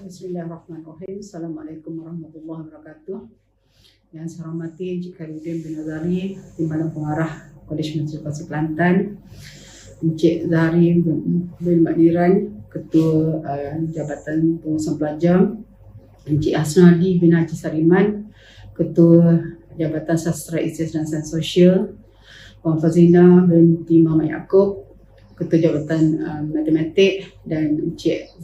Bismillahirrahmanirrahim. Assalamualaikum warahmatullahi wabarakatuh. Yang saya hormati Encik Khairuddin bin Azhari, Timbalan Pengarah Kolej Matrikulasi Kelantan, Encik Zahari bin Makniran, Ketua Jabatan Pengurusan Pelajar, Encik Hasnadi bin Haji Sariman, Ketua Jabatan Sastra Isyarat dan Sains Sosial, Puan Fazina binti Muhammad Yaakob, Ketua Jabatan Matematik, dan Encik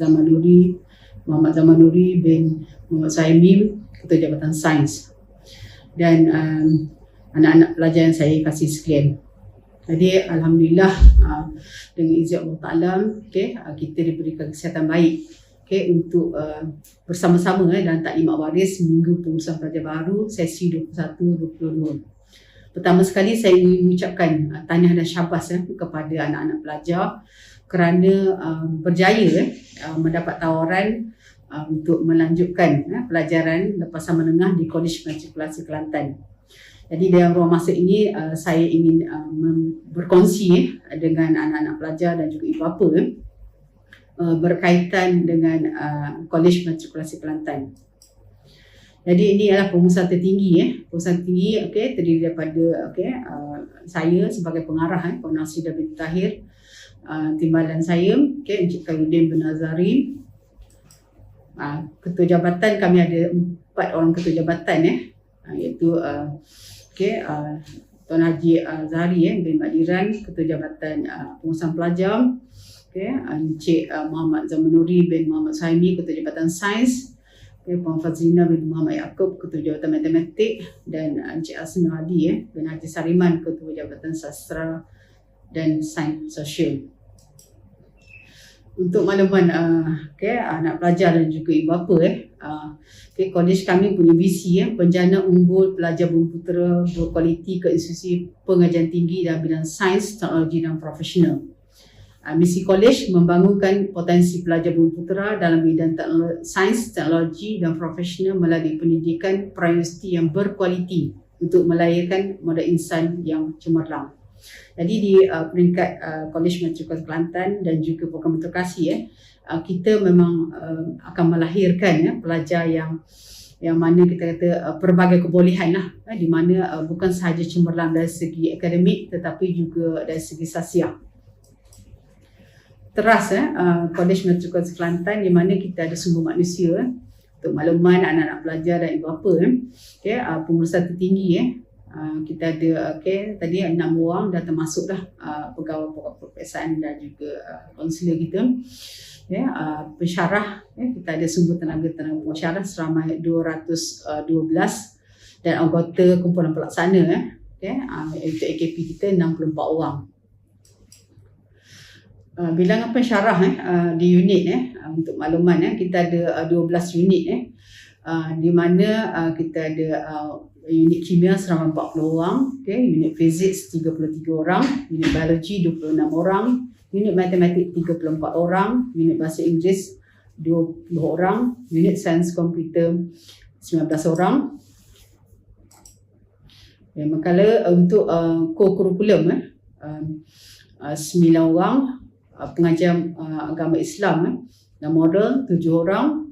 Muhammad Zamanuri bin Muhammad Saimim, Ketua Jabatan Sains, dan anak-anak pelajar yang saya kasih sekalian. Jadi Alhamdulillah, dengan izin Allah Ta'ala, kita diberikan kesihatan baik untuk bersama-sama dalam taklimat waris Minggu Pengurusan Pelajar Baru sesi 21-22. Pertama sekali saya ingin mengucapkan tahniah dan syabas kepada anak-anak pelajar kerana berjaya mendapat tawaran untuk melanjutkan pelajaran lepasan menengah di Kolej Matrikulasi Kelantan. Jadi dalam ruang masa ini saya ingin berkongsi dengan anak-anak pelajar dan juga ibu bapa berkaitan dengan Kolej Matrikulasi Kelantan. Jadi ini adalah pengurusan tertinggi pengurusan tinggi terdiri daripada saya sebagai pengarah Puan Nasidah binti Tahir, timbalan saya Encik Khairuddin bin Azhari. Ketua jabatan kami ada 4 orang ketua jabatan iaitu Tuan Haji Zahari bin Makniran, Ketua Jabatan Pengurusan Pelajar, Encik Muhammad Zamanuri bin Muhammad Saimi, Ketua Jabatan Sains, Puan Fazina bin Muhammad Yaakob, Ketua Jabatan Matematik, dan Encik Hasnadi bin Haji Sariman, Ketua Jabatan Sastra dan Sains Sosial. Untuk makluman anak pelajar dan juga ibu bapa, kolej kami punya visi penjana unggul pelajar Bumiputera berkualiti ke institusi pengajian tinggi dalam bidang sains, teknologi dan profesional. Misi kolej membangunkan potensi pelajar Bumiputera dalam bidang sains, teknologi dan profesional melalui pendidikan prauniversiti yang berkualiti untuk melahirkan modal insan yang cemerlang. Jadi di peringkat Kolej Matrikulasi Kelantan dan juga program meritokrasi kita memang akan melahirkan pelajar yang mana kita kata pelbagai kebolehan di mana bukan sahaja cemerlang dari segi akademik tetapi juga dari segi sosial. Teras Kolej Matrikulasi Kelantan di mana kita ada sumber manusia untuk makluman anak-anak pelajar dan ibu bapa pengurusan tertinggi kita ada tadi 6 orang dah termasuk pegawai pokok peperiksaan dan juga kaunselor kita. Pensyarah kita ada sumber tenaga pensyarah seramai 212 dan anggota kumpulan pelaksana iaitu AKP kita 64 orang. Bilangan pensyarah di unit untuk makluman kita ada 12 unit di mana kita ada unit kimia seramai 40 orang, unit fizik 33 orang, unit biologi 26 orang, unit matematik 34 orang, unit bahasa Inggeris 20 orang, unit sains komputer 19 orang. Manakala untuk co-curriculum 9 orang, pengajar agama Islam dan model 7 orang,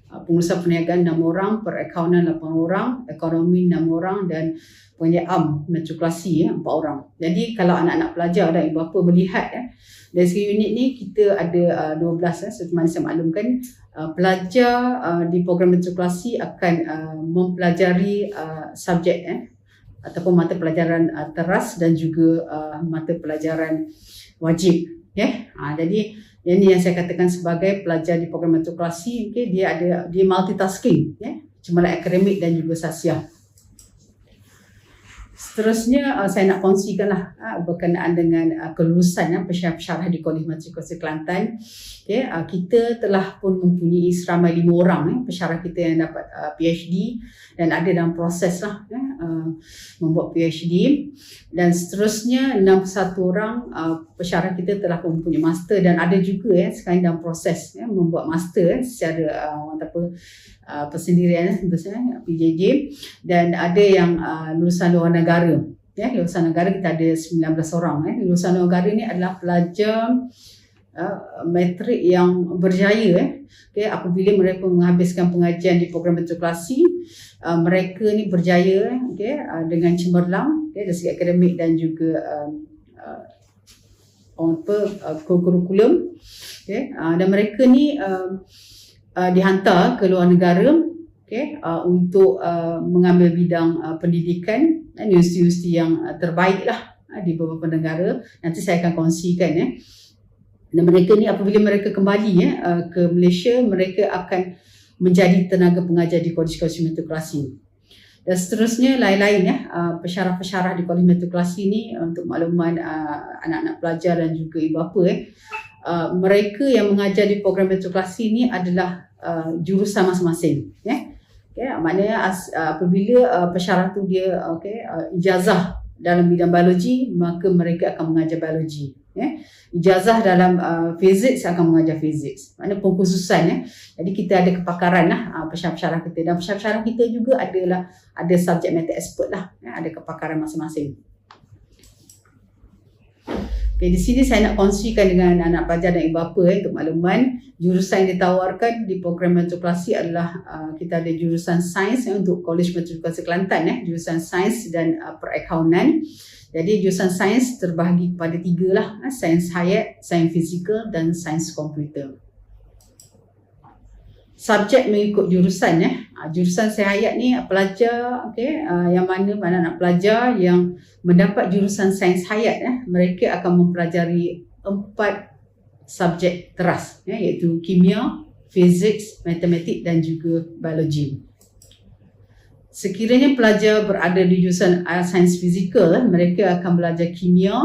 pengurusan perniagaan 6 orang, perakaunan 8 orang, ekonomi 6 orang dan pengajar matrikulasi 4 orang. Jadi kalau anak-anak pelajar dan ibu bapa melihat dari segi unit ni kita ada 12 seperti mana saya maklumkan pelajar di program matrikulasi akan mempelajari subjek ataupun mata pelajaran teras dan juga mata pelajaran wajib. Jadi ini yang saya katakan sebagai pelajar di program matrikulasi, dia multitasking, cemerlang akademik dan juga sosial. Seterusnya saya nak kongsikanlah berkenaan dengan kelulusan pensyarah di Kolej Matrikulasi Kelantan. Kita telah pun mempunyai seramai 5 orang pensyarah kita yang dapat PhD dan ada dalam proses membuat PhD, dan seterusnya 61 orang pensyarah kita telah pun mempunyai master dan ada juga sekarang dalam proses membuat master secara persendirian PJJ, dan ada yang lulusan luar negara. Lulusan negara kita ada 19 orang. Lulusan luar negara ni adalah pelajar matrik yang berjaya. Apabila mereka menghabiskan pengajian di program matrikulasi, mereka ni berjaya dengan cemerlang dari segi akademik dan juga kurikulum. Dan mereka ni dihantar ke luar negara untuk mengambil bidang pendidikan dan universiti yang terbaik lah di beberapa negara. Nanti saya akan kongsikan. Dan mereka ni apabila mereka kembali ke Malaysia, mereka akan menjadi tenaga pengajar di Kolej Matrikulasi. Dan seterusnya lain-lain pensyarah-pensyarah di Kolej Matrikulasi ni, untuk makluman anak-anak pelajar dan juga ibu bapa, mereka yang mengajar di program matrikulasi ni adalah jurusan masing-masing. Maknanya apabila pensyarah tu dia ijazah dalam bidang biologi, maka mereka akan mengajar biologi. Ijazah dalam fizik akan mengajar fizik. Maknanya pengkhususan. Jadi kita ada kepakaran pensyarah-pensyarah kita, dan pensyarah-pensyarah kita juga ada subject matter expert ada kepakaran masing-masing. Okay, di sini saya nak kongsikan dengan anak pelajar dan ibu bapa untuk makluman, jurusan yang ditawarkan di program matrikulasi adalah kita ada jurusan sains untuk Kolej Matrikulasi Kelantan, jurusan sains dan perakaunan. Jadi jurusan sains terbahagi kepada 3 sains hayat, sains fizikal dan sains komputer. Subjek mengikut jurusan. Jurusan sains hayat ni pelajar yang mana anak-anak pelajar yang mendapat jurusan sains hayat, mereka akan mempelajari 4 subjek teras, iaitu kimia, fizik, matematik dan juga biologi. Sekiranya pelajar berada di jurusan sains fizikal, mereka akan belajar kimia,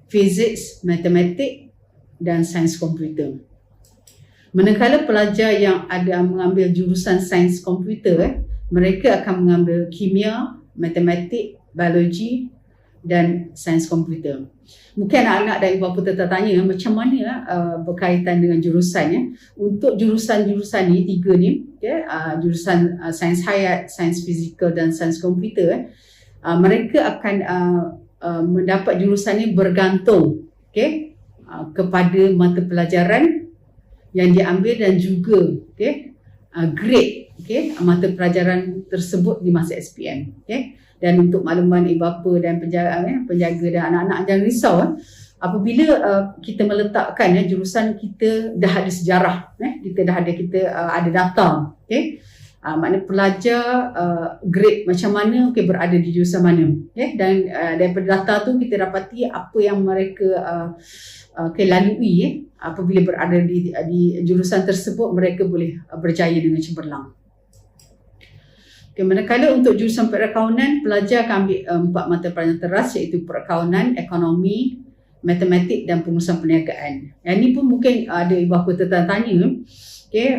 fizik, matematik dan sains komputer. Manakala pelajar yang ada mengambil jurusan sains komputer, mereka akan mengambil kimia, matematik, biologi dan sains komputer. Mungkin anak-anak dan ibu bapa tertanya macam mana berkaitan dengan jurusan. Untuk jurusan-jurusan ni, 3 ni, jurusan sains hayat, sains fizikal dan sains komputer, mereka akan mendapat jurusan ni bergantung kepada mata pelajaran yang diambil dan juga grade mata pelajaran tersebut di masa SPM. Dan untuk makluman ibu bapa dan penjaga dan anak-anak, jangan risau apabila kita meletakkan jurusan, kita dah ada sejarah, kita ada data. Maknanya pelajar grade macam mana berada di jurusan mana, dan daripada data tu kita dapati apa yang mereka lalui. Apabila berada di jurusan tersebut, mereka boleh berjaya dengan cemerlang. Manakala untuk jurusan perakaunan, pelajar akan ambil 4 mata pelajaran teras, iaitu perakaunan, ekonomi, matematik dan pengurusan perniagaan. Yang ni pun mungkin ada ibu bapa tertanya,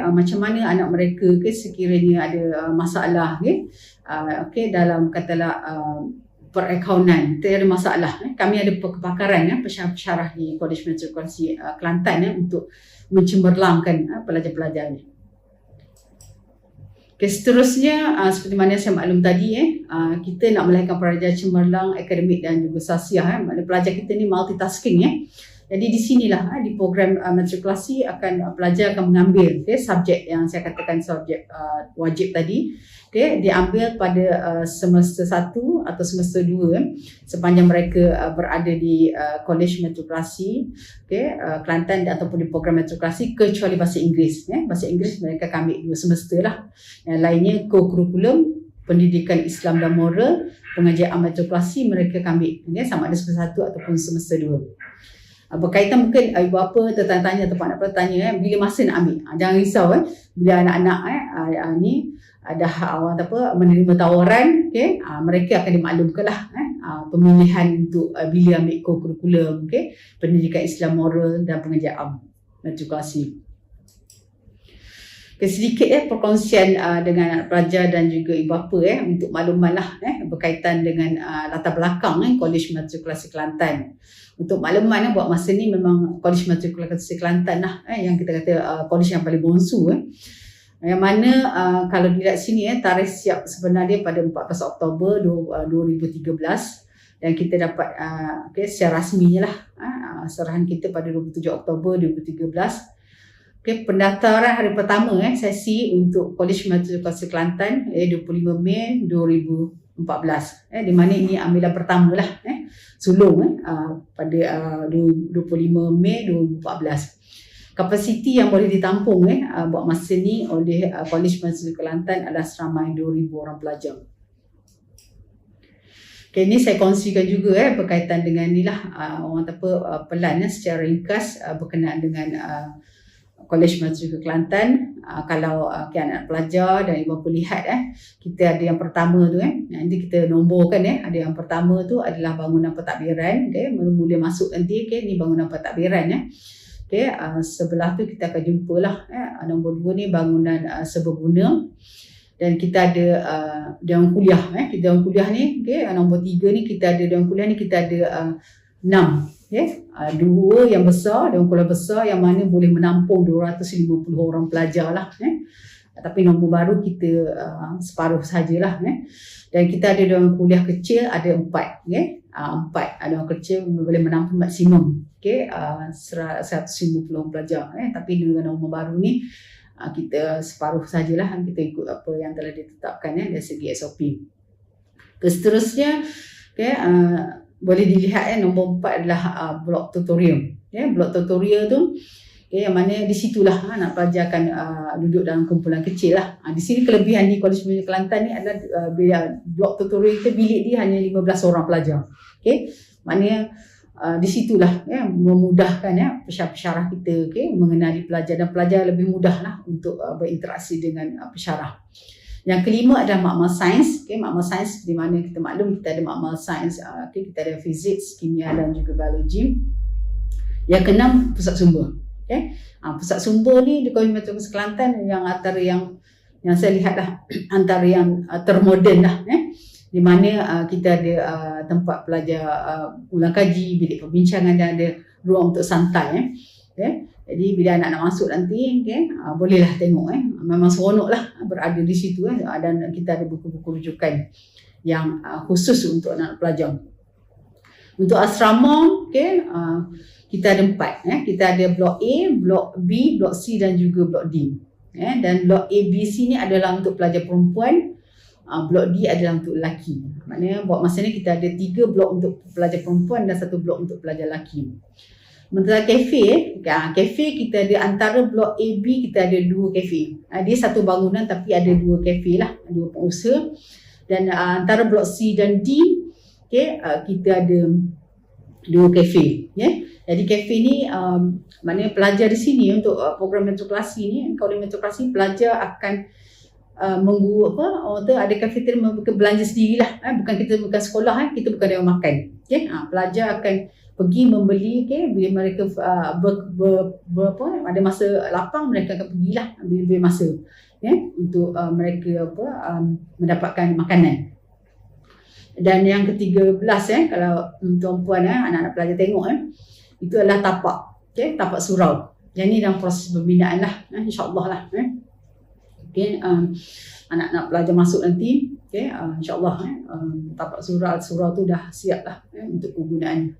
macam mana anak mereka sekiranya ada masalah dalam katalah perakaunan, tak ada masalah. Kami ada kepakaran pensyarah di Kolej Matrikulasi Kelantan untuk mencemerlangkan pelajar-pelajar ni. Seterusnya, seperti mana saya maklum tadi, kita nak melahirkan pelajar cemerlang, akademik dan juga sosial. Maknanya pelajar kita ni multitasking. Jadi di sinilah di program matrikulasi pelajar akan mengambil subjek yang saya katakan subjek wajib tadi. Diambil pada semester 1 atau semester 2 sepanjang mereka berada di Kolej Matrikulasi Kelantan ataupun di program matrikulasi, kecuali bahasa Inggeris. Bahasa Inggeris mereka akan ambil 2 semester lah. Yang lainnya kurikulum, pendidikan Islam dan moral, pengajian matrikulasi mereka akan ambil sama ada semester 1 ataupun semester 2. Berkaitan mungkin ibu bapa tertanya ataupun anak bertanya bila masa nak ambil. Jangan risau bila anak-anak ni dah menerima tawaran, mereka akan dimaklumkanlah pemilihan untuk bila ambil kurikulum, pendidikan Islam moral dan pengajian matrikulasi. Sedikit perkongsian dengan anak pelajar dan juga ibu bapa untuk makluman berkaitan dengan latar belakang Kolej Matrikulasi Kelantan. Untuk makluman buat masa ni memang Kolej Matrikulasi Kelantan yang kita kata kolej yang paling bongsu. Yang mana kalau dilihat sini tarikh siap sebenarnya pada 14 Oktober 2013. dan kita dapat secara rasminya lah serahan kita pada 27 Oktober 2013. Pendaftaran hari pertama sesi untuk Kolej Meteorologi Kelantan 25 Mei 2014, di mana ini ambilan pertama lah sulung pada 25 Mei 2014. Kapasiti yang boleh ditampung buat masa ni oleh Kolej Meteorologi Kelantan adalah seramai 2,000 orang pelajar. Ini saya kongsikan juga berkaitan dengan ni lah orang pelan secara ringkas berkenaan dengan Kolej Meteorologi Kelantan. Kalau anak pelajar dan ibu bapa lihat kita ada yang pertama tu nanti kita nomborkan ada yang pertama tu adalah bangunan pentadbiran. Mula-mula masuk nanti ni bangunan pentadbiran sebelah tu kita akan jumpalah nombor 2 ni bangunan serbaguna, dan kita ada dewan kuliah dewan kuliah ni nombor 3 ni kita ada dewan kuliah ni kita ada 6 2 yang besar, dewan kuliah besar yang mana boleh menampung 250 orang pelajar lah tapi nombor baru kita separuh sajalah dan kita ada dewan kuliah kecil ada 4 4 dewan kecil boleh menampung maksimum 150 orang pelajar tapi dengan nombor baru ni kita separuh sajalah, kita ikut apa yang telah ditetapkan dari segi SOP. Seterusnya boleh dilihat nombor 4 adalah blok tutorial. Blok tutorial tu yang mana di situlah anak pelajar akan duduk dalam kumpulan kecil lah. Di sini kelebihan di Kolej Meteorologi Kelantan ni adalah blok tutorial kita bilik dia hanya 15 orang pelajar. Maknanya di situlah memudahkan pesyarah kita mengenali pelajar, dan pelajar lebih mudahlah untuk berinteraksi dengan pesyarah. Yang kelima adalah makmal sains. Makmal sains di mana kita maklum kita ada makmal sains, kita ada fizik, kimia dan juga biologi. Yang keenam pusat sumber. Pusat sumber ni di Kolej Meteorologi Kelantan yang antara yang saya lihatlah antara yang termoden lah. Di mana kita ada tempat pelajar ulang kaji, bilik perbincangan dan ada ruang untuk santai. Jadi bila anak-anak masuk nanti bolehlah tengok memang seronok lah berada di situ dan kita ada buku-buku rujukan yang khusus untuk anak pelajar. Untuk asrama kita ada 4 kita ada blok A, blok B, blok C dan juga blok D. Dan blok A, B, C ni adalah untuk pelajar perempuan, blok D adalah untuk lelaki. Maknanya buat masa ni kita ada 3 blok untuk pelajar perempuan dan 1 blok untuk pelajar lelaki. Sementara kafe, kafe kita ada antara blok A, B kita ada 2 kafe. Dia satu bangunan tapi ada 2 kafe lah, 2 pengusaha. Dan antara blok C dan D, kita ada 2 kafe. Jadi kafe ni maknanya pelajar di sini untuk program metroklasi ni, kalau metroklasi pelajar akan ada kafeteria belanja sendirilah, bukan sekolah, kita bukan dewan makan. Pelajar akan pergi membeli bila mereka ada masa lapang mereka akan pergilah ambil masa untuk mereka mendapatkan makanan. Dan yang ke-13 kalau tuan-puan anak-anak pelajar tengok itu adalah tapak tapak surau. Yang ni dalam proses pembinaan lah, insya-Allah lah. Anak-anak pelajar masuk nanti insya-Allah tapak surau tu dah siap lah untuk penggunaan.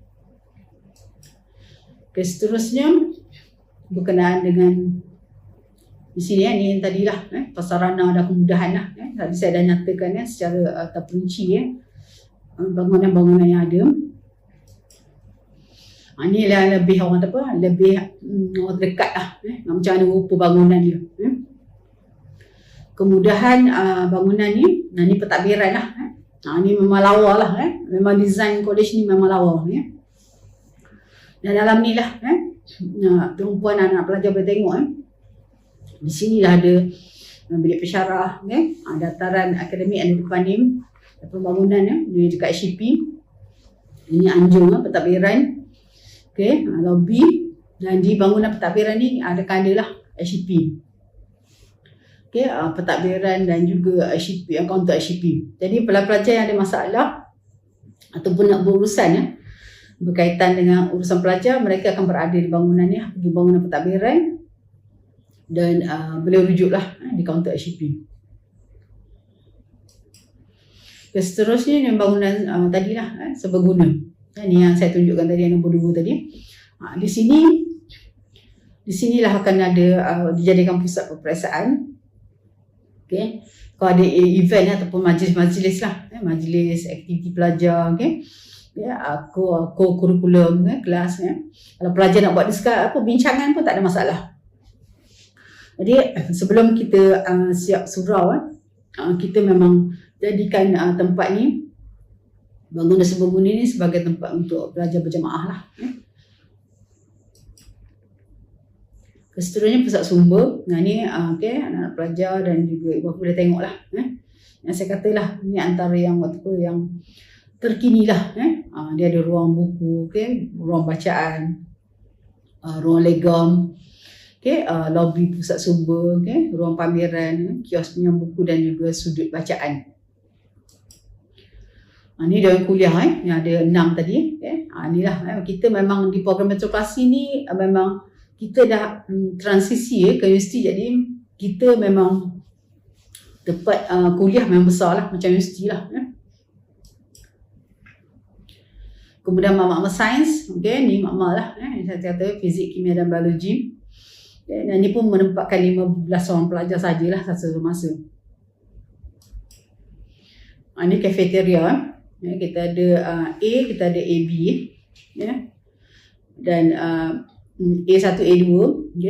Seterusnya berkenaan dengan di sini ni yang tadilah prasarana dan kemudahan lah. Tadi saya dah nyatakan secara terperinci bangunan-bangunan yang ada. Ini lah lebih orang lebih dekat lah macam mana rupa bangunan dia. Kemudahan bangunan ni, ni pentadbiran lah. Ni memang lawa lah. Memang design kolej ni memang lawa. Dan dalam ni lah perempuan anak pelajar boleh tengok di sini lah ada bilik pesyarah, dataran akademik ada depan ni, pembangunan dia dekat SCP. Ini anjung pentadbiran, lobby, dan di bangunan pentadbiran ni ada kandalah SCP. Pentadbiran dan juga SCP, kaunter SCP. Jadi pelajar yang ada masalah ataupun nak berurusan berkaitan dengan urusan pelajar, mereka akan berada di bangunan ni, di bangunan pentadbiran, dan boleh rujuklah di kaunter SCP. Seterusnya yang bangunan tadilah seberguna. Ini yang saya tunjukkan tadi yang nombor 2 tadi. Di sinilah akan ada dijadikan pusat peperiksaan. Okey. Kalau ada event ataupun majlis-majlis lah, majlis aktiviti pelajar, okey. Ya, kurikulum kelas ya. Kalau pelajar nak buat bincangan pun tak ada masalah. Jadi sebelum kita siap surau, kita memang jadikan tempat ni, bangunan seberguna ni sebagai tempat untuk belajar berjemaah lah. Seterusnya pusat sumber. Nah ni anak-anak pelajar dan juga ibu bapa boleh tengok lah. Yang saya katalah ni antara yang terkini lah. Dia ada ruang buku, ruang bacaan, ruang legam, lobby pusat sumber, ruang pameran, kios pinjam buku dan juga sudut bacaan. Ni dalam kuliah yang ada 6 tadi. Inilah kita memang di program metrokrasi ni memang kita dah transisi ke universiti, jadi kita memang tempat kuliah memang besar lah macam universiti lah. Kemudian makmal sains, ni makmal lah. Saya kata fizik, kimia dan biologi. Dan ni pun menempatkan 15 orang pelajar sajalah satu masa. Ini kafeteria. Kita ada A, kita ada AB. Dan A1, A2, B,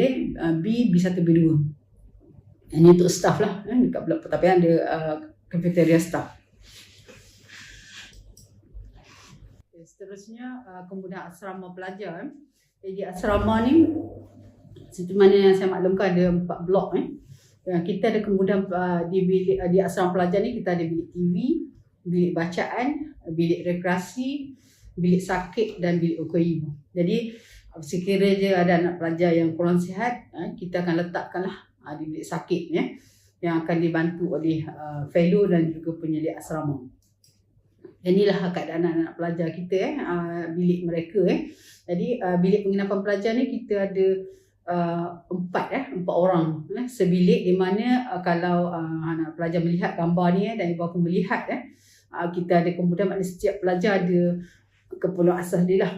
B1, B2. Ini untuk staff lah. Dekat blok pertapian ada kafeteria staff. Seterusnya kemudian asrama pelajar. Jadi asrama ni seperti mana yang saya maklumkan ada 4 blok. Kita ada kemudian di asrama pelajar ni kita ada bilik TV, bilik bacaan, bilik rekreasi, bilik sakit dan bilik UKU. Jadi sekiranya ada anak pelajar yang kurang sihat, kita akan letakkanlah di bilik sakit yang akan dibantu oleh fellow dan juga penyelia asrama. Inilah keadaan anak-anak pelajar kita, bilik mereka. Jadi bilik penginapan pelajar ni kita ada 4 orang sebilik, di mana kalau anak pelajar melihat gambar ni dan ibu bapa melihat kita ada kemudian maknanya setiap pelajar ada keperluan asas dia lah,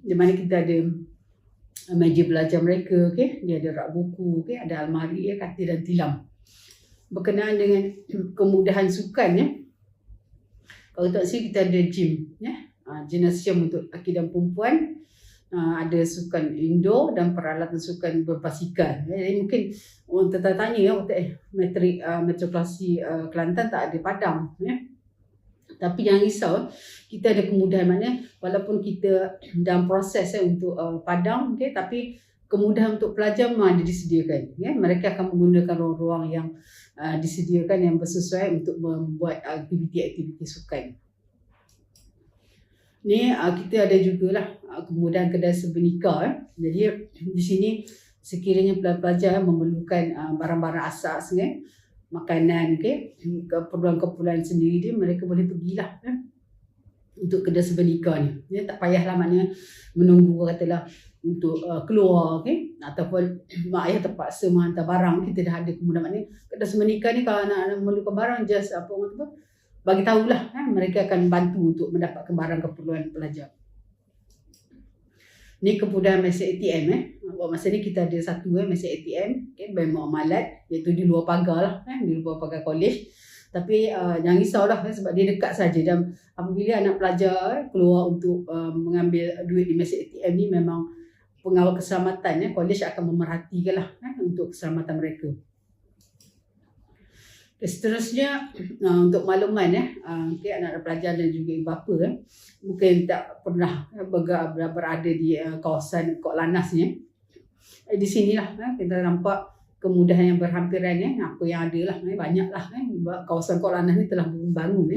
di mana kita ada meja belajar mereka, dia ada rak buku, ada almari, katil dan tilam. Berkenaan dengan kemudahan sukan, kalau tak sini kita ada gym, gymnasium untuk lelaki dan perempuan, ada sukan indoor dan peralatan sukan berbasikal. Jadi mungkin orang tertanya metrokrasi Kelantan tak ada padang, tapi jangan risau, kita ada kemudahan, maknanya walaupun kita dalam proses untuk padang, tapi kemudahan untuk pelajar memang ada disediakan. Mereka akan menggunakan ruang-ruang yang disediakan yang bersesuaian untuk membuat aktiviti-aktiviti sukan. Ni kita ada jugalah kemudahan kedai sebenika. Jadi di sini sekiranya pelajar memerlukan barang-barang asas, makanan, keperluan-keperluan sendiri dia, mereka boleh pergilah untuk kedai sebenika ni. Tak payahlah maknanya menunggu katalah untuk keluar, ataupun mak ayah terpaksa menghantar barang. Kita dah ada kemudahan, maknanya kedai sebenika ni kalau anak-anak memerlukan barang, just bagi tahulah, mereka akan bantu untuk mendapatkan barang keperluan pelajar. Ni kemudahan mesin ATM. Masa ni kita ada satu mesin ATM, bank muamalat, iaitu di luar pagar lah, di luar pagar college. Tapi jangan risaulah, sebab dia dekat saja. Dan apabila anak pelajar keluar untuk mengambil duit di mesin ATM ni, memang pengawal keselamatan college akan memerhatikanlah untuk keselamatan mereka. Seterusnya untuk makluman anak-anak pelajar dan juga ibu bapa mungkin tak pernah berada di kawasan Kok Lanas ni. Di sinilah kita nampak kemudahan yang berhampiran, apa yang ada lah, banyaklah kawasan Kok Lanas ni telah bangun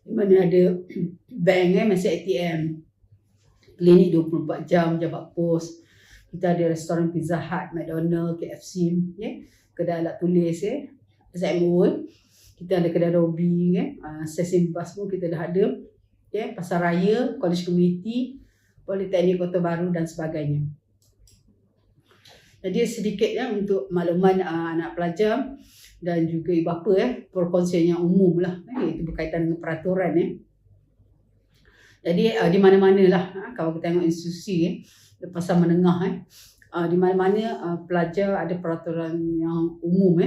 di mana ada bank, mesin ATM, klinik 24 jam, jabat pos, kita ada restoran Pizza Hut, McDonald, KFC, kedai alat tulis, SMO, kita ada kedai Robi, stesen bas pun kita dah ada, pasar raya, college community, Politeknik Kota Baru dan sebagainya. Jadi sedikit untuk makluman anak pelajar. dan juga ibu bapa perkongsian yang umum lah, iaitu berkaitan dengan peraturan. Jadi di mana-mana lah, kalau kita tengok institusi pasal menengah, di mana-mana pelajar ada peraturan yang umum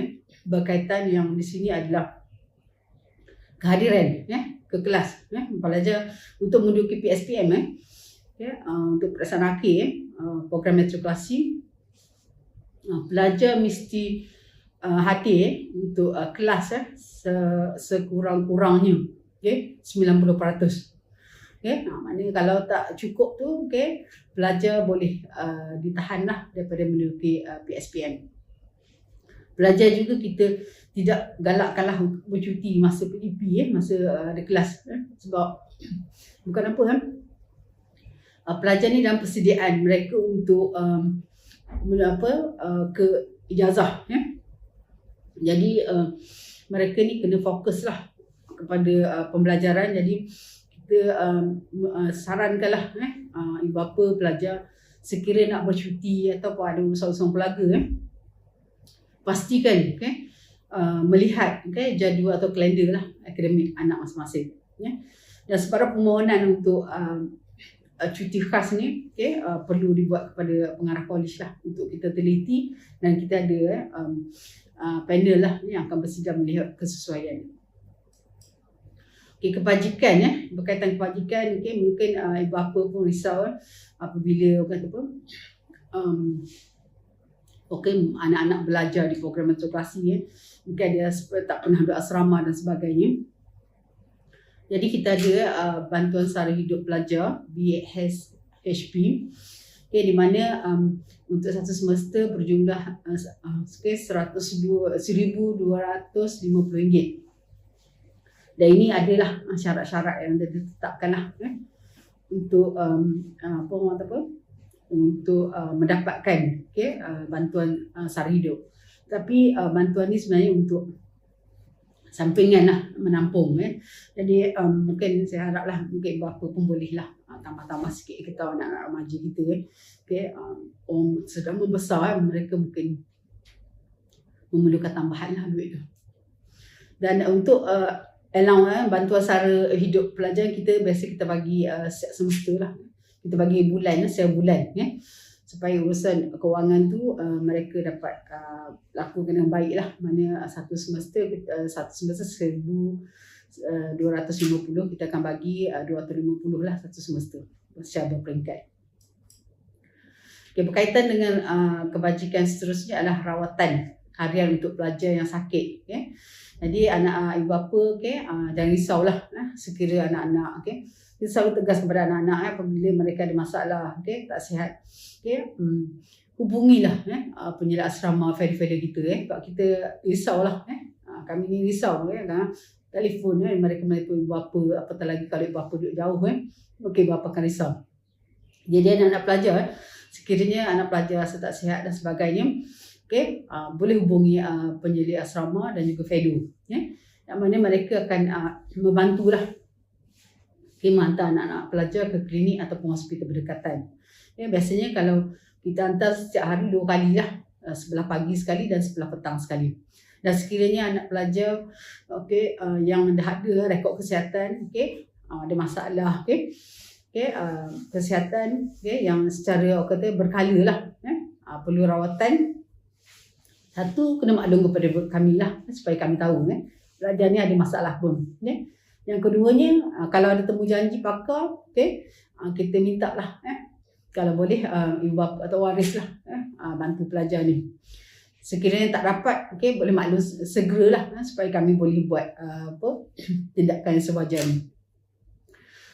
berkaitan yang di sini adalah kehadiran ke kelas pelajar untuk menduduki PSPM untuk pelaksanaan akhir program matrikulasi. Pelajar mesti hadir untuk kelas sekurang-kurangnya 90%. Maknanya kalau tak cukup tu pelajar boleh ditahanlah daripada menduduki PSPM. Pelajar juga kita tidak galakkanlah bercuti masa PDP masa ada kelas sebab bukan apa pelajar ni dalam persediaan mereka untuk ke ijazah jadi mereka ni kena fokuslah kepada pembelajaran. Jadi kita sarankanlah ibu bapa pelajar sekiranya nak bercuti ataupun ada urusan-urusan keluarga pastikan melihat jadual atau kalender lah akademik anak masing-masing dan sebarang permohonan untuk cuti khas ni perlu dibuat kepada pengarah kolej lah untuk kita teliti dan kita ada panel lah yang akan bersidang melihat kesesuaian. Kebajikan berkaitan kebajikan mungkin ibu bapa pun risau apabila anak-anak belajar di program matrikulasi mungkin dia tak pernah duduk asrama dan sebagainya. Jadi kita ada bantuan sara hidup pelajar BHP di mana untuk satu semester berjumlah RM1,250. Dan ini adalah syarat-syarat yang ditetapkanlah untuk untuk mendapatkan bantuan sara hidup. Tapi bantuan ni sebenarnya untuk sampingan lah, menampung. Jadi mungkin saya haraplah mungkin bapa pun bolehlah tambah-tambah sikit kita anak-anak remaja kita orang sedang membesar mereka mungkin memerlukan tambahan lah duit tu. Dan untuk bantuan sara hidup pelajar kita biasa kita bagi setiap semester lah. Kita bagi bulan setiap bulan supaya urusan kewangan tu mereka dapat lakukan dengan baik lah. Mana satu semester 1,250 kita akan bagi 250 lah satu semester secara berperingkat. Berkaitan dengan kebajikan seterusnya adalah rawatan harian untuk pelajar yang sakit. Jadi anak ibu bapa jangan risaulah sekira anak-anak kita selalu tegas kepada anak-anak apabila mereka ada masalah tak sihat hubungilah penyelia asrama feeder kita sebab kita risaulah kami ni risau telefon mereka ibu bapa apatah lagi kalau ibu bapa duduk jauh ibu bapa akan risau. Jadi anak-anak pelajar sekiranya anak pelajar rasa tak sihat dan sebagainya boleh hubungi penyelia asrama dan juga feeder yang mana mereka akan membantulah menghantar anak-anak pelajar ke klinik ataupun hospital berdekatan. Biasanya kalau kita hantar setiap hari 2 kali lah, sebelah pagi sekali dan sebelah petang sekali. Dan sekiranya anak pelajar yang dah ada rekod kesihatan ada masalah kesihatan yang secara berkala lah perlu rawatan, satu kena maklum kepada kami lah supaya kami tahu pelajar ni ada masalah pun. Yang keduanya kalau ada temu janji pakar kita minta lah kalau boleh ibu bapa atau waris lah bantu pelajar ni. Sekiranya tak dapat boleh maklum segeralah supaya kami boleh buat tindakan yang sewajarnya.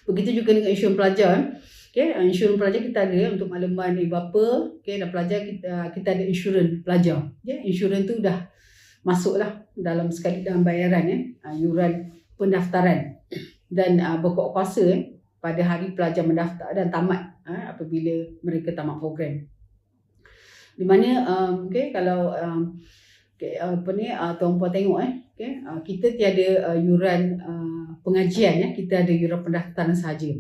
Begitu juga dengan insurans pelajar. Insurans pelajar kita ada untuk makluman ibu bapa dan pelajar kita ada insurans pelajar. Insurans tu dah masuklah dalam sekali dalam bayaran yuran pendaftaran dan berkuat kuasa pada hari pelajar mendaftar dan tamat apabila mereka tamat program. Di mana kalau tuan-puan tengok kita tiada yuran pengajian kita ada yuran pendaftaran sahaja.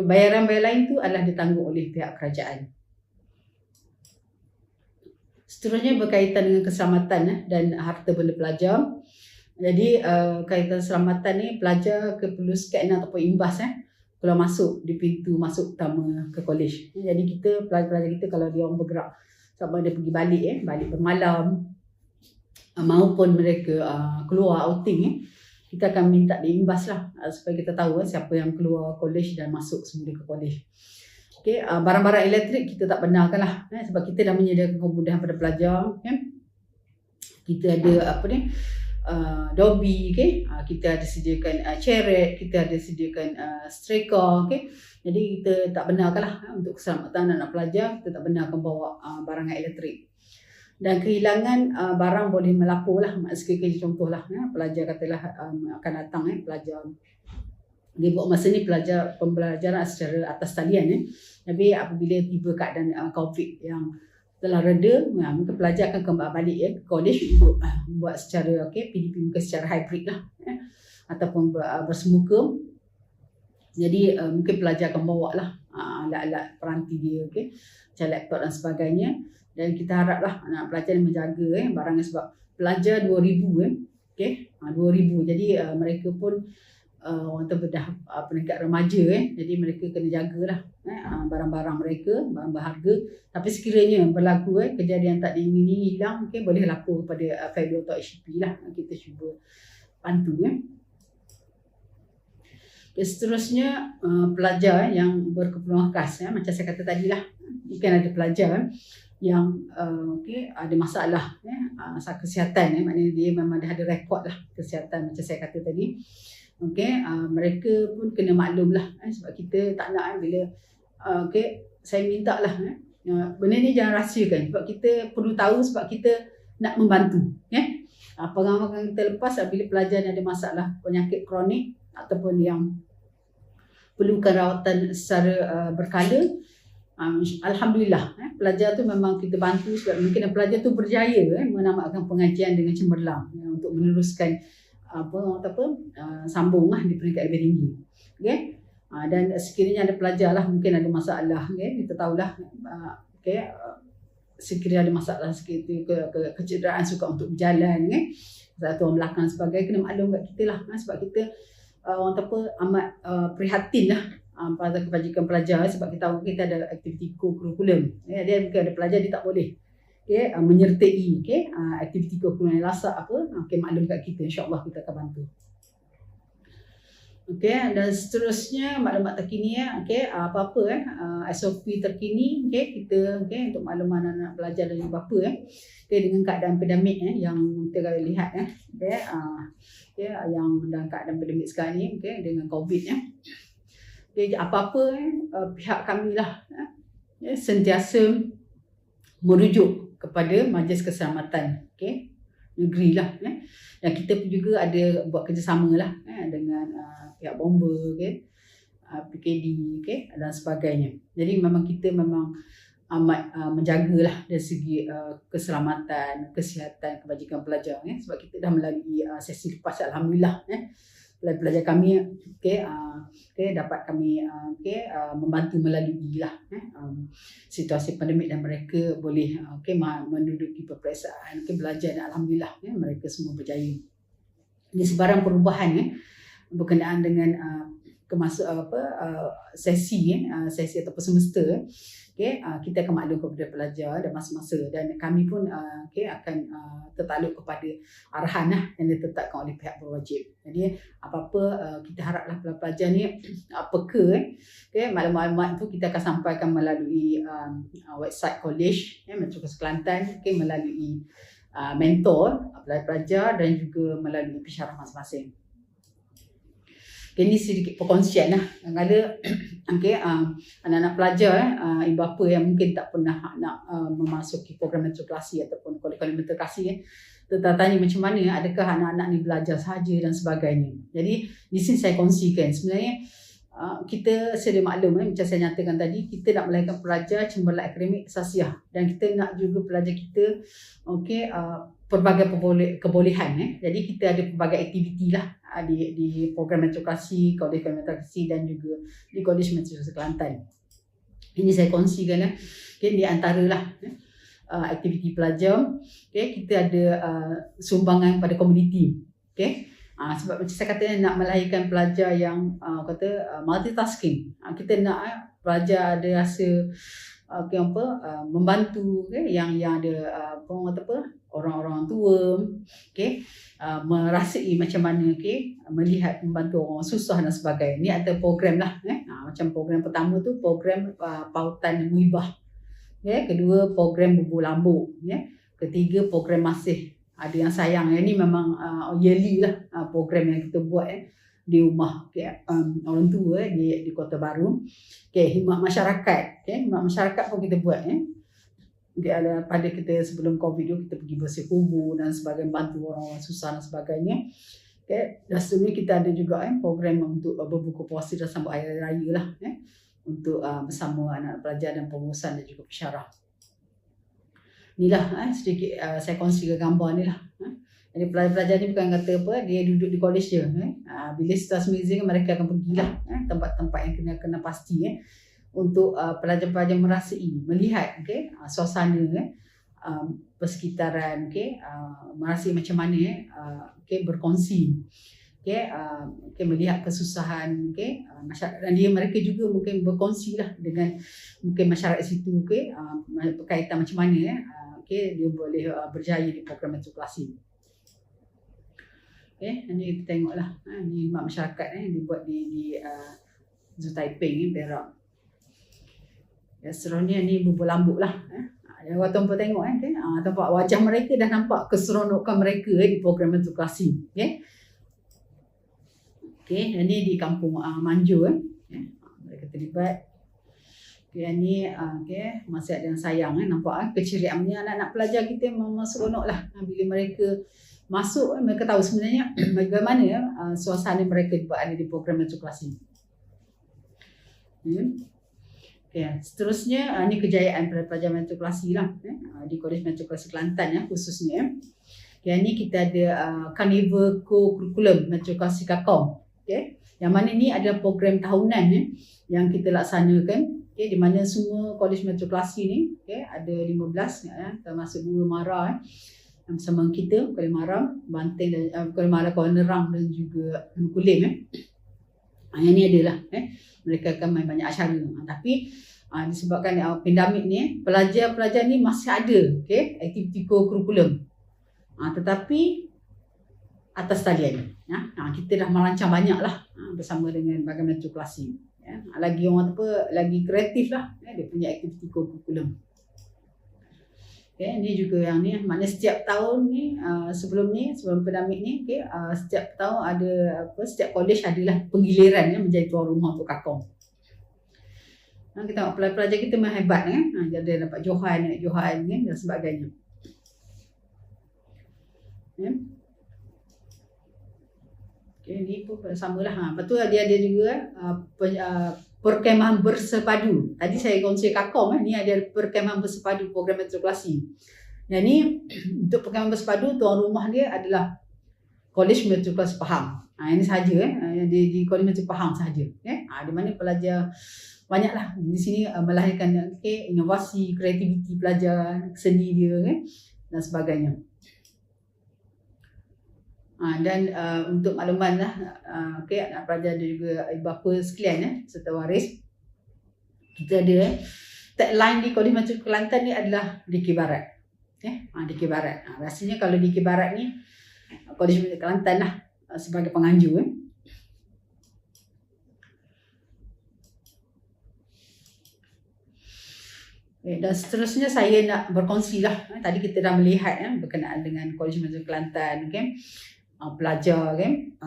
Bayaran-bayaran lain tu adalah ditanggung oleh pihak kerajaan. Seterusnya berkaitan dengan keselamatan dan harta benda pelajar. Jadi kaitan keselamatan ni pelajar perlu scan ataupun imbas kalau masuk di pintu masuk utama ke kolej. Jadi kita pelajar-pelajar kita kalau dia orang bergerak sama ada pergi balik balik bermalam maupun mereka keluar outing kita akan minta diimbas lah supaya kita tahu siapa yang keluar kolej dan masuk semula ke kolej. Okey, barang-barang elektrik kita tak benarkan lah sebab kita dah menyediakan kemudahan pada pelajar. Kita ada Dobby, kita ada sediakan chariot, kita ada sediakan striker, jadi kita tak benarkan lah untuk keselamatan anak pelajar, kita tak benarkan bawa barangan elektrik. Dan kehilangan barang boleh melapor lah, sekiranya contohlah pelajar katalah akan datang pelajar dia buat masa ni pembelajaran secara atas talian tapi apabila tiba keadaan COVID yang telah reda, mungkin pelajar akan kembali balik ke kolej untuk buat secara PDP muka secara hybrid lah ataupun bersemuka. Jadi mungkin pelajar akan bawa lah alat-alat peranti dia, macam laptop dan sebagainya. Dan kita harap lah anak pelajar yang menjaga barangnya sebab pelajar 2,000 2,000. Jadi mereka pun orang dah peningkat remaja jadi mereka kena jagalah barang-barang mereka, barang berharga. Tapi sekiranya berlaku kejadian tak diingini hilang, boleh lapor kepada Federal atau HDP lah, kita cuba bantu. Seterusnya pelajar yang berkeperluan khas macam saya kata tadi lah, ikan ada pelajar yang ada masalah masalah kesihatan maknanya dia memang dah ada rekod lah kesihatan macam saya kata tadi. Mereka pun kena maklum lah sebab kita tak nak bila saya minta lah benda ni jangan rahsiakan sebab kita perlu tahu sebab kita nak membantu. Pengalaman kita lepas bila pelajar yang ada masalah penyakit kronik ataupun yang perlukan rawatan secara berkala, alhamdulillah pelajar tu memang kita bantu sebab mungkin pelajar tu berjaya menamatkan pengajian dengan cemerlang untuk meneruskan sambung di peringkat lebih tinggi. Dan sekiranya ada pelajar lah mungkin ada masalah, kita tahulah sekiranya ada masalah seperti kecederaan suka untuk berjalan, satu orang belakang sebagainya, kena maklum kat kita lah sebab kita amat prihatin lah pada kebajikan pelajar sebab kita tahu kita ada aktiviti kurikulum. Dia mungkin ada pelajar dia tak boleh menyertai aktiviti kurikulum yang lasak maklum kat kita, insya-Allah kita akan bantu. Dan seterusnya maklumat terkini apa-apa SOP terkini kita untuk makluman anak pelajar dan ibu bapa dengan keadaan pandemik yang kita lihat yang dalam keadaan pandemik sekarang ni dengan COVID apa-apa pihak kami lah sentiasa merujuk kepada Majlis Keselamatan negeri lah dan kita pun juga ada buat kerjasama lah dengan pihak bomba PKD dan sebagainya. Jadi memang kita memang amat menjagalah dari segi keselamatan, kesihatan, kebajikan pelajar sebab kita dah melalui sesi lepas alhamdulillah pelajar kami dapat kami membantu melalui lah situasi pandemik dan mereka boleh menduduki peperiksaan belajar dan alhamdulillah mereka semua berjaya. Ini sebarang perubahan berkenaan dengan sesi ataupun semester kita akan maklum kepada pelajar dan masa-masa dan kami pun akan tertakluk kepada arahan yang ditetapkan oleh pihak berwajib. Jadi apa-apa kita haraplah pelajar ni peka maklumat-maklumat itu kita akan sampaikan melalui website kolej Metro Kelantan melalui mentor pelajar dan juga melalui pensyarah masing-masing. Ini sedikit perkongsian lah. Kadang-kadang anak-anak pelajar ibu bapa yang mungkin tak pernah nak memasuki program matrikulasi ataupun kolej-kolej matrikulasi tertanya macam mana adakah anak-anak ni belajar sahaja dan sebagainya. Jadi di sini saya kongsikan sebenarnya kita sedia maklum macam saya nyatakan tadi kita nak melahirkan pelajar cemerlang akademik asasiah dan kita nak juga pelajar kita pelbagai kebolehan jadi kita ada pelbagai aktiviti lah di program matrikulasi, kolej matrikulasi dan juga di kolej matrikulasi Kelantan. Ini saya kongsikan di antara lah aktiviti pelajar. Kita ada sumbangan pada komuniti. Sebab macam saya kata nak melahirkan pelajar yang multitasking. Kita nak pelajar ada rasa membantu, yang ada orang-orang tua, merasai macam mana melihat membantu orang susah dan sebagainya. Ni ada program lah. Macam program pertama tu program pautan muibah. Kedua program bubu lambuk. Ketiga program masih ada yang sayang. Yang ni memang yearly lah program yang kita buat di rumah orang tua di Kota Baru. Khidmat masyarakat. Khidmat masyarakat pun kita buat. Pada kita sebelum COVID tu kita pergi bersih kubur dan sebagainya, bantu orang susah dan sebagainya. Dan seterusnya kita ada juga program untuk berbuka puasa dan sambut hari raya lah, untuk bersama anak pelajar dan pengurusan dan juga pensyarah. Inilah sedikit saya kongsikan gambar ni lah. Jadi pelajar-pelajar ni bukan kata apa, dia duduk di college je. Bila situasi amazing mereka akan pergilah tempat-tempat yang kena pasti untuk pelajar-pelajar merasai, melihat suasana persekitaran, merasai macam mana berkongsi, melihat kesusahan masyarakat, dan mereka juga mungkin berkongsi lah dengan mungkin masyarakat situ berkaitan macam mana dia boleh berjaya di program matrikulasi. Ini kita tengoklah ni masyarakat yang dibuat di Zoo Taiping, Perak. Seterusnya ni bubur lambuk lah. Orang tuan tengok nampak wajah mereka dah nampak keseronokan mereka di program matrikulasi. Dan ni di kampung Manju mereka terlibat. Ni masih ada yang sayang nampak keceriaannya anak-anak pelajar kita memang seronok lah bila mereka masuk. Mereka tahu sebenarnya bagaimana suasana mereka ada di program matrikulasi. Seterusnya ni kejayaan pada pelajar matrikulasi lah di Kolej Matrikulasi Kelantan khususnya. Ni kita ada Carnival Co-Curriculum Matrikulasi Kakong. Yang mana ni ada program tahunan yang kita laksanakan, di mana semua kolej matrikulasi ni ada 15 termasuk 2 MARA bersama kita, Kuala Maram, Banting dan Kuala Maram, Kuala Nerang dan juga Kulim. Yang ni adalah mereka akan main banyak acara. Tapi disebabkan pandemik ni, pelajar-pelajar ni masih ada aktiviti co-curriculum. Tetapi atas talian. Kita dah merancang banyak lah bersama dengan bahagian matrikulasi. Lagi orang lagi kreatif lah dia punya aktiviti co-curriculum. Ni juga yang ni, maknanya setiap tahun ni sebelum pandemik ni setiap tahun ada setiap kolej adalah penggiliran menjadi tuan rumah untuk Kakong. Kita tengok pelajar kita memang hebat dia dapat Johan dan sebagainya. Ni pun samalah. Lepas tu dia ada juga perkemahan bersepadu. Tadi saya kongsi Kakong ni ada perkemahan bersepadu program matrikulasi. Yang ni untuk perkemahan bersepadu tuan rumah dia adalah Kolej Matrikulasi Pahang. Ini sahaja di Kolej Matrikulasi Pahang sahaja. Di mana pelajar banyaklah di sini melahirkan inovasi, kreativiti pelajar, seni dia dan sebagainya. Dan untuk makluman lah, anak pelajar dan juga ibu bapa sekalian serta waris, kita ada tagline di Kolej Matrikulasi Kelantan ni adalah Dikir Barat. Dikir Barat. Rasanya kalau Dikir Barat ni Kolej Matrikulasi Kelantan lah sebagai penganjur. Dan seterusnya saya nak berkongsi lah. Tadi kita dah melihat berkenaan dengan Kolej Matrikulasi Kelantan, pelajar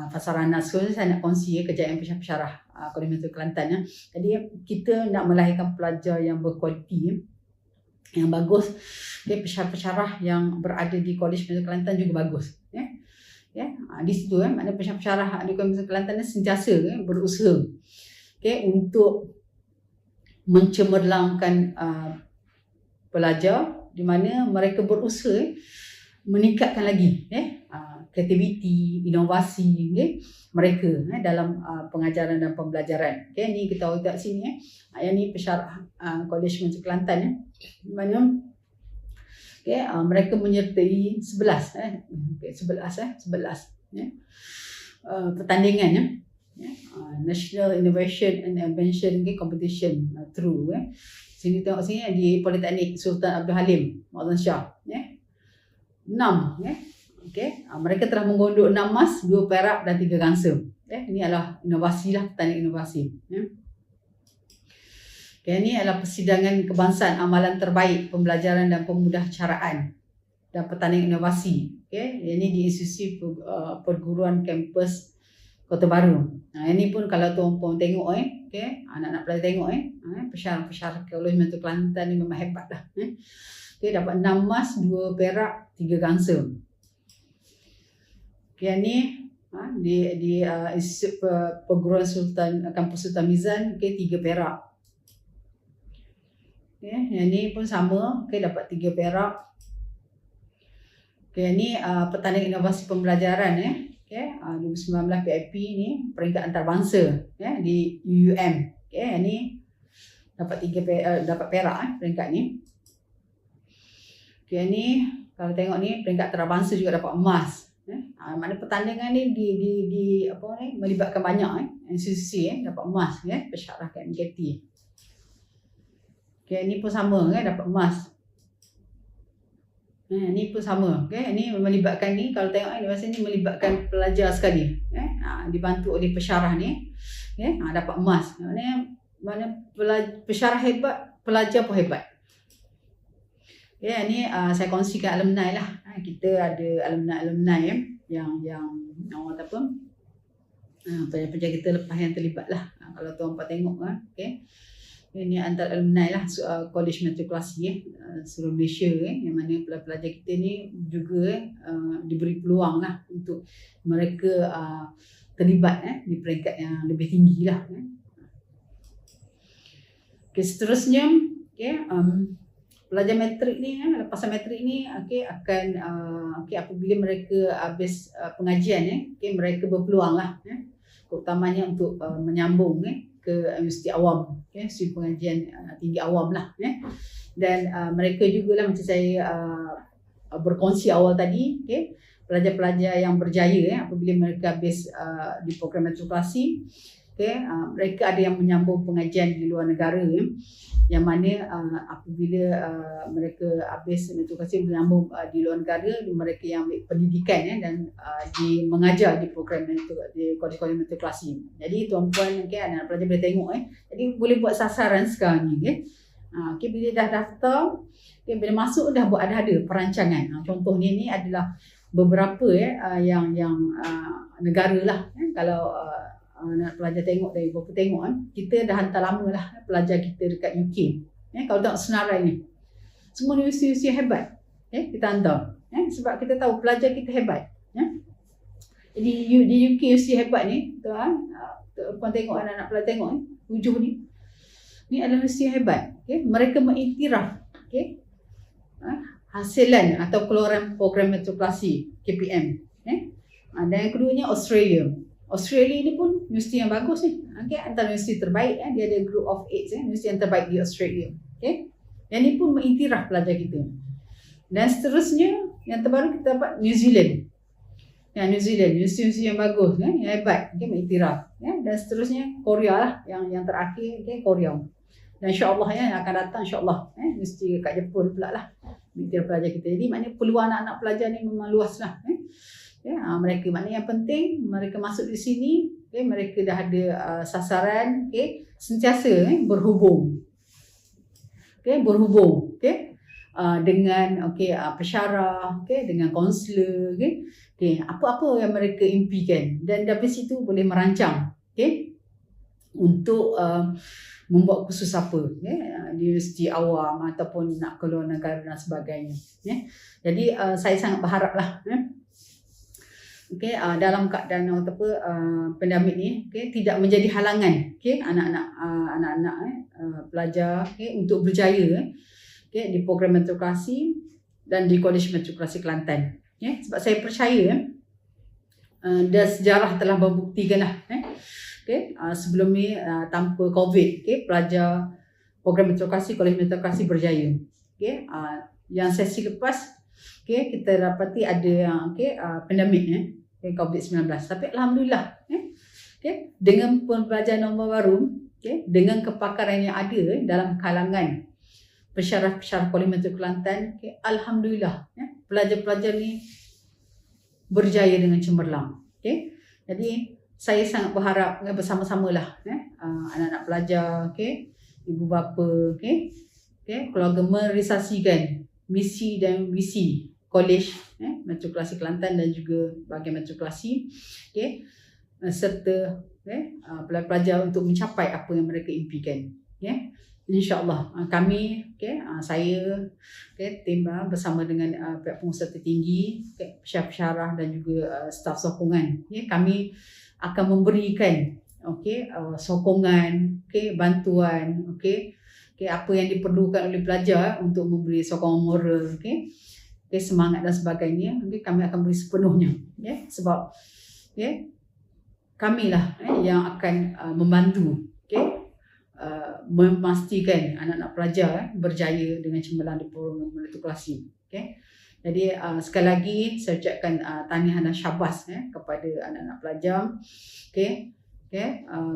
Fasarana. Sekarang saya nak kongsi kejayaan pensyarah Kolej Matrikulasi Kelantan. Jadi kita nak melahirkan pelajar yang berkualiti, yang bagus. Pensyarah yang berada di Kolej Matrikulasi Kelantan juga bagus. Di situ maknanya pensyarah di Kolej Matrikulasi Kelantan sentiasa berusaha untuk mencemerlangkan pelajar, di mana mereka berusaha meningkatkan lagi kreativiti, inovasi mereka dalam pengajaran dan pembelajaran. Ni kita tahu kat sini yang ni pensyarah Kolej Matrikulasi Kelantan di mana Mereka menyertai 11 pertandingan National Innovation and Invention Competition through sini tengok sini di Politeknik Sultan Abdul Halim Mazlan Shah 6 mereka telah menggondok 6 emas, 2 perak dan 3 gangsa. Ini adalah inovasi lah, pertandingan inovasi. Ini adalah persidangan kebangsaan amalan terbaik pembelajaran dan pemudahcaraan dan pertandingan inovasi. Ini di institusi perguruan kampus Kota Baru. Ini pun kalau tuan-puan tengok anak-anak pelajar tengok pesyarah Kolej Mentor Kelantan ni memang hebat dah. Dapat 6 emas, 2 perak, 3 gangsa. Ni di institusi perguruan kampus Sultan Mizan 3 perak. Yang ni pun sama, dapat 3 perak. Ni pertandingan inovasi pembelajaran 2019 PIP ni peringkat antarabangsa di UUM. Ni dapat 3 dapat perak peringkat ni. Ni kalau tengok ni peringkat antarabangsa juga dapat emas. Maknanya pertandingan ni di melibatkan banyak institusi dapat emas pesyarah KMKT. Ni pun sama dapat emas. Ni pun sama. Ni melibatkan ni kalau tengok ni masa ni melibatkan pelajar sekali. Dibantu oleh pesyarah ni. Dapat emas. Mana pesyarah hebat, pelajar pun hebat. Ni saya kongsikan alumni lah. Kita ada alumni yang orang kata apa? Pelajar kita lepas yang terlibat lah. Kalau tuan-puan tengok ini antara alumni lah Kolej Matrikulasi seluruh Malaysia yang mana pelajar kita ni juga diberi peluang lah untuk mereka terlibat di peringkat yang lebih tinggi lah. Seterusnya pelajar matrik ni lepasan matrik ni akan apabila mereka habis pengajian mereka berpeluang lah utamanya untuk menyambung ke universiti awam, universiti pengajian tinggi awam lah. Dan mereka jugalah macam saya berkongsi awal tadi, pelajar-pelajar yang berjaya apabila mereka habis di program matrikulasi, mereka ada yang menyambung pengajian di luar negara, yang mana apabila mereka habis matrikulasi menyambung di luar negara, mereka yang ambil pendidikan dan mengajar di program di kolej-kolej matrikulasi. Jadi tuan-puan anak pelajar boleh tengok jadi boleh buat sasaran sekarang ni bila dah daftar, bila masuk dah buat ada perancangan. Contohnya ni adalah beberapa yang negara lah. Kalau anak pelajar tengok dari beberapa tengok kita dah hantar lama lah pelajar kita dekat UK. Kalau tengok senarai ni semua universiti hebat kita hantar sebab kita tahu pelajar kita hebat. Jadi di UK universiti hebat ni tuan tengok anak-anak pelajar tengok hujung ni adalah universiti hebat. Mereka mengiktiraf hasilan atau keluaran program matrikulasi KPM. Dan yang keduanya Australia ni pun universiti yang bagus ni. Antara universiti terbaik dia ada group of 8 universiti yang terbaik di Australia. Yang ni pun mengiktiraf pelajar kita. Dan seterusnya yang terbaru kita dapat New Zealand. New Zealand universiti yang bagus yang hebat mengiktiraf. Dan seterusnya Korea lah yang terakhir Korea. Dan insya-Allah yang akan datang insya-Allah universiti kat Jepun pula lah mengiktiraf pelajar kita. Jadi maknanya peluang anak-anak pelajar ni memang luas lah. Mereka maknanya yang penting mereka masuk di sini, mereka dah ada sasaran, sentiasa berhubung, dengan pesyarah, dengan kaunselor, apa-apa yang mereka impikan dan dari situ boleh merancang, untuk membuat kursus apa, di universiti awam ataupun nak keluar negara dan sebagainya. Jadi saya sangat berharaplah. Dalam keadaan pandemik ni tidak menjadi halangan anak-anak pelajar untuk berjaya di program matrikulasi dan di Kolej Matrikulasi Kelantan. Sebab saya percaya dan sejarah telah membuktikanlah sebelum ni tanpa COVID pelajar program matrikulasi Kolej Matrikulasi berjaya. yang sesi lepas kita dapati ada pandemik COVID-19. Tapi alhamdulillah dengan pembelajaran norma baru, dengan kepakaran yang ada dalam kalangan pensyarah-pensyarah Kuala Lumpur Kelantan, alhamdulillah pelajar-pelajar ni berjaya dengan cemerlang. Jadi saya sangat berharap bersama-samalah anak-anak pelajar, ibu bapa, keluarga merealisasikan misi dan visi Kolej Matrikulasi Kelantan dan juga bahagian matrikulasi, serta pelajar-pelajar untuk mencapai apa yang mereka impikan. InsyaAllah kami, saya, tim bersama dengan pihak pengusaha tertinggi, pensyarah dan juga staf sokongan, kami akan memberikan sokongan, bantuan, apa yang diperlukan oleh pelajar untuk memberi sokongan moral, semangat dan sebagainya. Kami akan beri sepenuhnya, sebab kamilah yang akan membantu memastikan anak-anak pelajar berjaya dengan cemerlang di program matrikulasi. Jadi sekali lagi saya ucapkan tahniah dan syabas kepada anak-anak pelajar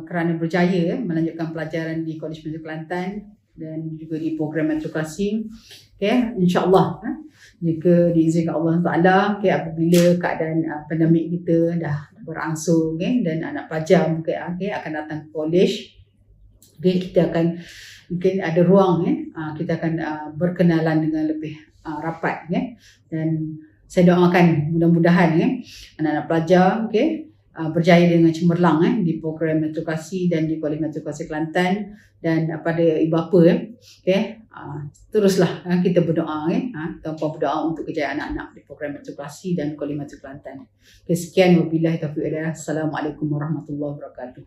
kerana berjaya melanjutkan pelajaran di Kolej Matrikulasi Kelantan dan juga di program matrikulasi. InsyaAllah jika diizinkan Allah Ta'ala, apabila keadaan pandemik kita dah berangsur, dan anak pelajar mungkin akan datang ke kolej, kita akan mungkin ada ruang, kita akan berkenalan dengan lebih rapat, dan saya doakan mudah-mudahan anak-anak pelajar berjaya dengan cemerlang di program matrikulasi dan di Kolej Matrikulasi Kelantan. Dan pada ibu bapa, teruslah kita berdoa, tanpa berdoa untuk kejayaan anak-anak di program matrikulasi dan Kolej Matrikulasi Kelantan. Sekian, wabillahi taufiq wal hidayah. Assalamualaikum warahmatullahi wabarakatuh.